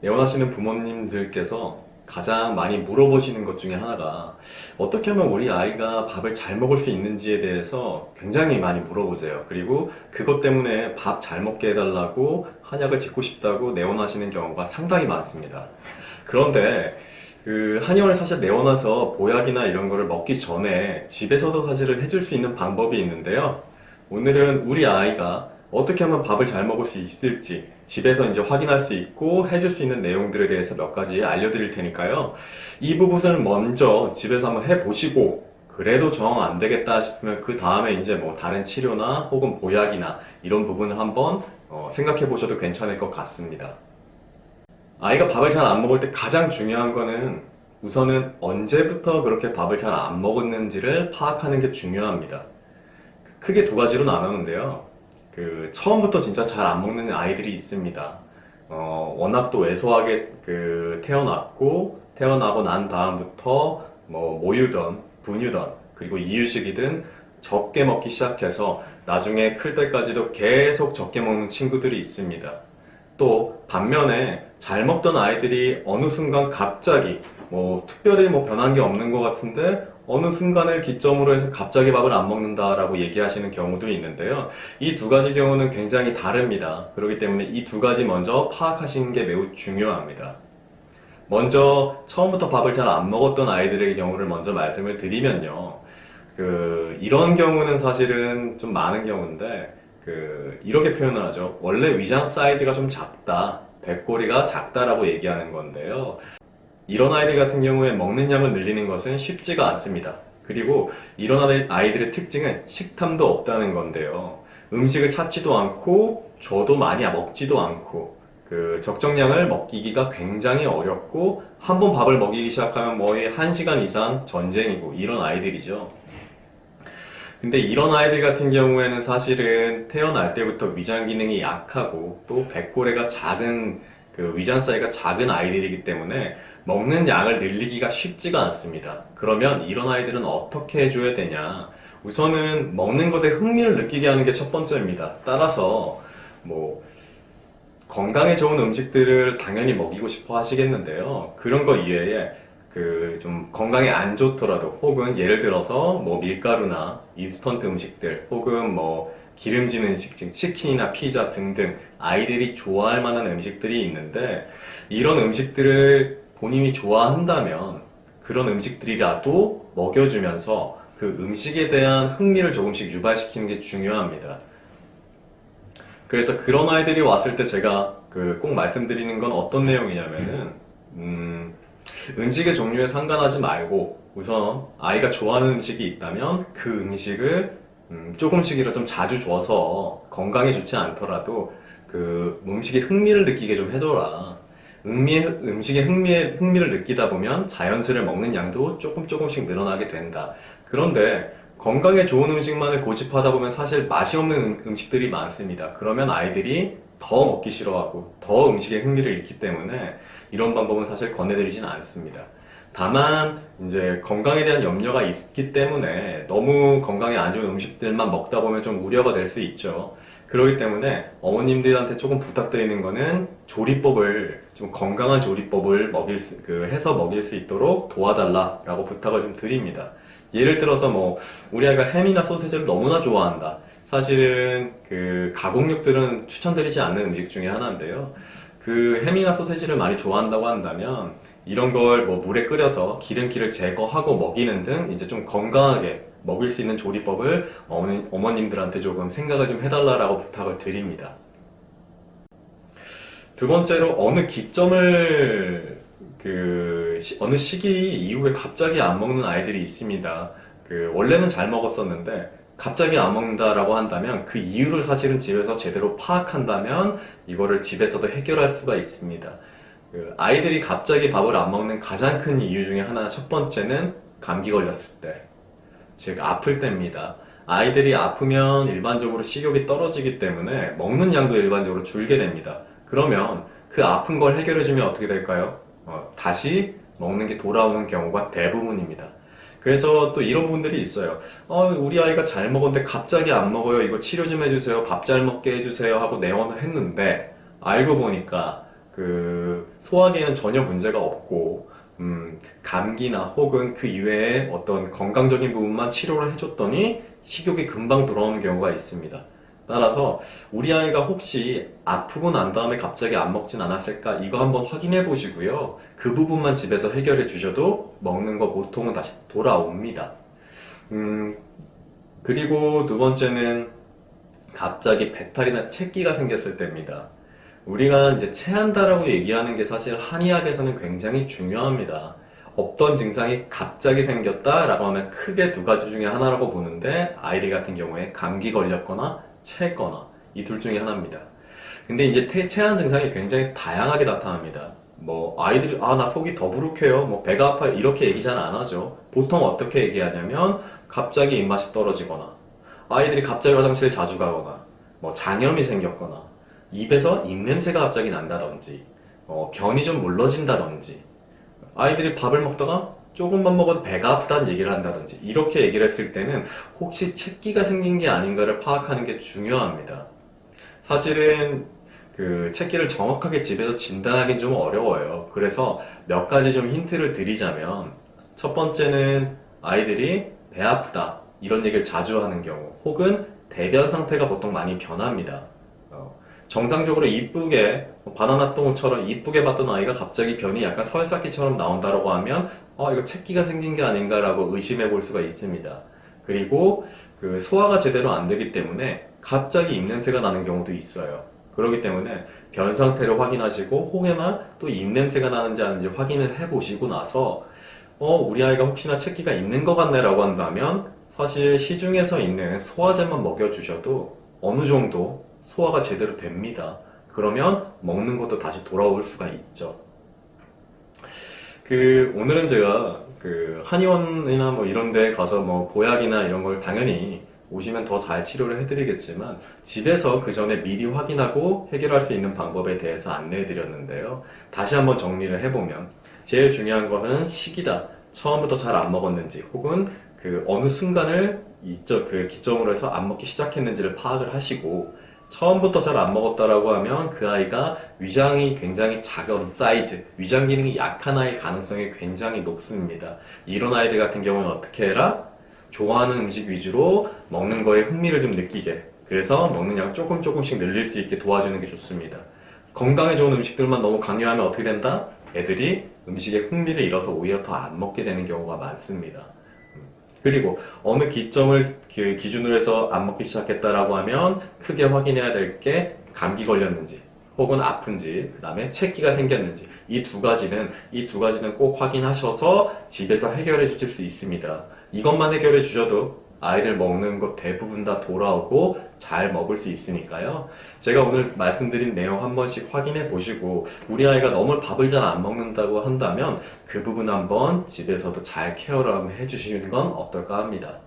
내원하시는 부모님들께서 가장 많이 물어보시는 것 중에 하나가 어떻게 하면 우리 아이가 밥을 잘 먹을 수 있는지에 대해서 굉장히 많이 물어보세요. 그리고 그것 때문에 밥 잘 먹게 해달라고 한약을 짓고 싶다고 내원하시는 경우가 상당히 많습니다. 그런데 그 한의원을 사실 내원해서 보약이나 이런 거를 먹기 전에 집에서도 사실은 해줄 수 있는 방법이 있는데요. 오늘은 우리 아이가 어떻게 하면 밥을 잘 먹을 수 있을지 집에서 이제 확인할 수 있고 해줄 수 있는 내용들에 대해서 몇 가지 알려드릴 테니까요. 이 부분을 먼저 집에서 한번 해보시고 그래도 정 안 되겠다 싶으면 그 다음에 이제 뭐 다른 치료나 혹은 보약이나 이런 부분을 한번 생각해 보셔도 괜찮을 것 같습니다. 아이가 밥을 잘 안 먹을 때 가장 중요한 거는 우선은 언제부터 그렇게 밥을 잘 안 먹었는지를 파악하는 게 중요합니다. 크게 두 가지로 나누는데요. 처음부터 진짜 잘 안 먹는 아이들이 있습니다. 워낙 또 왜소하게 태어났고, 태어나고 난 다음부터 뭐 모유든, 분유든, 그리고 이유식이든 적게 먹기 시작해서 나중에 클 때까지도 계속 적게 먹는 친구들이 있습니다. 또 반면에 잘 먹던 아이들이 어느 순간 갑자기 뭐 특별히 뭐 변한 게 없는 것 같은데 어느 순간을 기점으로 해서 갑자기 밥을 안 먹는다라고 얘기하시는 경우도 있는데요. 이 두 가지 경우는 굉장히 다릅니다. 그렇기 때문에 이 두 가지 먼저 파악하시는 게 매우 중요합니다. 먼저 처음부터 밥을 잘 안 먹었던 아이들의 경우를 먼저 말씀을 드리면요. 이런 경우는 사실은 좀 많은 경우인데, 이렇게 표현을 하죠. 원래 위장 사이즈가 좀 작다, 배꼬리가 작다라고 얘기하는 건데요. 이런 아이들 같은 경우에 먹는 양을 늘리는 것은 쉽지가 않습니다. 그리고 이런 아이들의 특징은 식탐도 없다는 건데요. 음식을 찾지도 않고, 줘도 많이 먹지도 않고, 적정량을 먹이기가 굉장히 어렵고, 한 번 밥을 먹이기 시작하면 거의 1시간 이상 전쟁이고, 이런 아이들이죠. 근데 이런 아이들 같은 경우에는 사실은 태어날 때부터 위장 기능이 약하고 또 배꼬레가 작은 위장 사이가 작은 아이들이기 때문에 먹는 양을 늘리기가 쉽지가 않습니다. 그러면 이런 아이들은 어떻게 해줘야 되냐? 우선은 먹는 것에 흥미를 느끼게 하는 게 첫 번째입니다. 따라서 뭐 건강에 좋은 음식들을 당연히 먹이고 싶어 하시겠는데요. 그런 거 이외에 좀 건강에 안 좋더라도 혹은 예를 들어서 뭐 밀가루나 인스턴트 음식들 혹은 뭐 기름진 음식, 치킨이나 피자 등등 아이들이 좋아할 만한 음식들이 있는데 이런 음식들을 본인이 좋아한다면 그런 음식들이라도 먹여주면서 그 음식에 대한 흥미를 조금씩 유발시키는 게 중요합니다. 그래서 그런 아이들이 왔을 때 제가 꼭 말씀드리는 건 어떤 내용이냐면은 음식의 종류에 상관하지 말고 우선 아이가 좋아하는 음식이 있다면 그 음식을 조금씩이라도 좀 자주 줘서 건강에 좋지 않더라도 그 음식에 흥미를 느끼게 좀 해둬라. 음식에 흥미를 느끼다 보면 자연스레 먹는 양도 조금씩 늘어나게 된다. 그런데 건강에 좋은 음식만을 고집하다 보면 사실 맛이 없는 음식들이 많습니다. 그러면 아이들이 더 먹기 싫어하고 더 음식에 흥미를 잃기 때문에 이런 방법은 사실 권해드리진 않습니다. 다만 이제 건강에 대한 염려가 있기 때문에 너무 건강에 안 좋은 음식들만 먹다 보면 좀 우려가 될 수 있죠. 그렇기 때문에 어머님들한테 조금 부탁드리는 거는 조리법을 좀 건강한 조리법을 해서 먹일 수 있도록 도와달라라고 부탁을 좀 드립니다. 예를 들어서 뭐 우리 아이가 햄이나 소세지를 너무나 좋아한다. 사실은 가공육들은 추천드리지 않는 음식 중에 하나인데요. 햄이나 소세지를 많이 좋아한다고 한다면 이런 걸 뭐 물에 끓여서 기름기를 제거하고 먹이는 등 이제 좀 건강하게 먹을 수 있는 조리법을 어머님들한테 조금 생각을 좀 해달라고 부탁을 드립니다. 두 번째로 어느 기점을 어느 시기 이후에 갑자기 안 먹는 아이들이 있습니다. 원래는 잘 먹었었는데 갑자기 안 먹는다라고 한다면 그 이유를 사실은 집에서 제대로 파악한다면 이거를 집에서도 해결할 수가 있습니다. 아이들이 갑자기 밥을 안 먹는 가장 큰 이유 중에 하나 첫 번째는 감기 걸렸을 때, 즉 아플 때입니다. 아이들이 아프면 일반적으로 식욕이 떨어지기 때문에 먹는 양도 일반적으로 줄게 됩니다. 그러면 그 아픈 걸 해결해주면 어떻게 될까요? 다시 먹는 게 돌아오는 경우가 대부분입니다. 그래서 또 이런 분들이 있어요. 우리 아이가 잘 먹었는데 갑자기 안 먹어요. 이거 치료 좀 해주세요. 밥 잘 먹게 해주세요. 하고 내원을 했는데 알고 보니까 그 소화기에는 전혀 문제가 없고 감기나 혹은 그 이외에 어떤 건강적인 부분만 치료를 해줬더니 식욕이 금방 돌아오는 경우가 있습니다. 따라서 우리 아이가 혹시 아프고 난 다음에 갑자기 안 먹진 않았을까 이거 한번 확인해 보시고요. 그 부분만 집에서 해결해 주셔도 먹는 거 보통은 다시 돌아옵니다. 음, 그리고 두 번째는 갑자기 배탈이나 채기가 생겼을 때입니다. 우리가 이제 체한다라고 얘기하는 게 사실 한의학에서는 굉장히 중요합니다. 없던 증상이 갑자기 생겼다라고 하면 크게 두 가지 중에 하나라고 보는데 아이들 같은 경우에 감기 걸렸거나 체거나 이 둘 중에 하나입니다. 근데 이제 체한 증상이 굉장히 다양하게 나타납니다. 뭐 아이들이 나 속이 더부룩해요, 뭐 배가 아파요 이렇게 얘기 잘 안 하죠. 보통 어떻게 얘기하냐면 갑자기 입맛이 떨어지거나 아이들이 갑자기 화장실 자주 가거나 뭐 장염이 생겼거나 입에서 입냄새가 갑자기 난다든지 변이 좀 물러진다든지 아이들이 밥을 먹다가 조금만 먹어도 배가 아프다는 얘기를 한다든지 이렇게 얘기를 했을 때는 혹시 채기가 생긴 게 아닌가를 파악하는 게 중요합니다. 사실은 그 채기를 정확하게 집에서 진단하기 좀 어려워요. 그래서 몇 가지 좀 힌트를 드리자면 첫 번째는 아이들이 배 아프다 이런 얘기를 자주 하는 경우 혹은 대변 상태가 보통 많이 변합니다. 정상적으로 이쁘게 바나나 똥처럼 이쁘게 봤던 아이가 갑자기 변이 약간 설사기처럼 나온다고 하면 이거 채기가 생긴 게 아닌가라고 의심해 볼 수가 있습니다. 그리고 그 소화가 제대로 안 되기 때문에 갑자기 입냄새가 나는 경우도 있어요. 그렇기 때문에 변 상태를 확인하시고 혹여나 또 입냄새가 나는지 아닌지 확인을 해 보시고 나서 우리 아이가 혹시나 채기가 있는 것 같네 라고 한다면 사실 시중에서 있는 소화제만 먹여주셔도 어느 정도 소화가 제대로 됩니다. 그러면 먹는 것도 다시 돌아올 수가 있죠. 오늘은 제가 한의원이나 뭐 이런 데 가서 뭐 보약이나 이런 걸 당연히 오시면 더 잘 치료를 해드리겠지만 집에서 그 전에 미리 확인하고 해결할 수 있는 방법에 대해서 안내해 드렸는데요. 다시 한번 정리를 해보면 제일 중요한 거는 시기다. 처음부터 잘 안 먹었는지 혹은 어느 순간을 기점으로 해서 안 먹기 시작했는지를 파악을 하시고 처음부터 잘 안 먹었다라고 하면 그 아이가 위장이 굉장히 작은 사이즈, 위장 기능이 약한 아이일 가능성이 굉장히 높습니다. 이런 아이들 같은 경우는 어떻게 해라? 좋아하는 음식 위주로 먹는 거에 흥미를 좀 느끼게, 그래서 먹는 양 조금씩 늘릴 수 있게 도와주는 게 좋습니다. 건강에 좋은 음식들만 너무 강요하면 어떻게 된다? 애들이 음식에 흥미를 잃어서 오히려 더 안 먹게 되는 경우가 많습니다. 그리고 어느 기점을 기준으로 해서 안 먹기 시작했다라고 하면 크게 확인해야 될 게 감기 걸렸는지 혹은 아픈지 그 다음에 채기가 생겼는지 이 두 가지는 꼭 확인하셔서 집에서 해결해 주실 수 있습니다. 이것만 해결해 주셔도 아이들 먹는 것 대부분 다 돌아오고 잘 먹을 수 있으니까요. 제가 오늘 말씀드린 내용 한 번씩 확인해 보시고 우리 아이가 너무 밥을 잘 안 먹는다고 한다면 그 부분 한번 집에서도 잘 케어를 해 주시는 건 어떨까 합니다.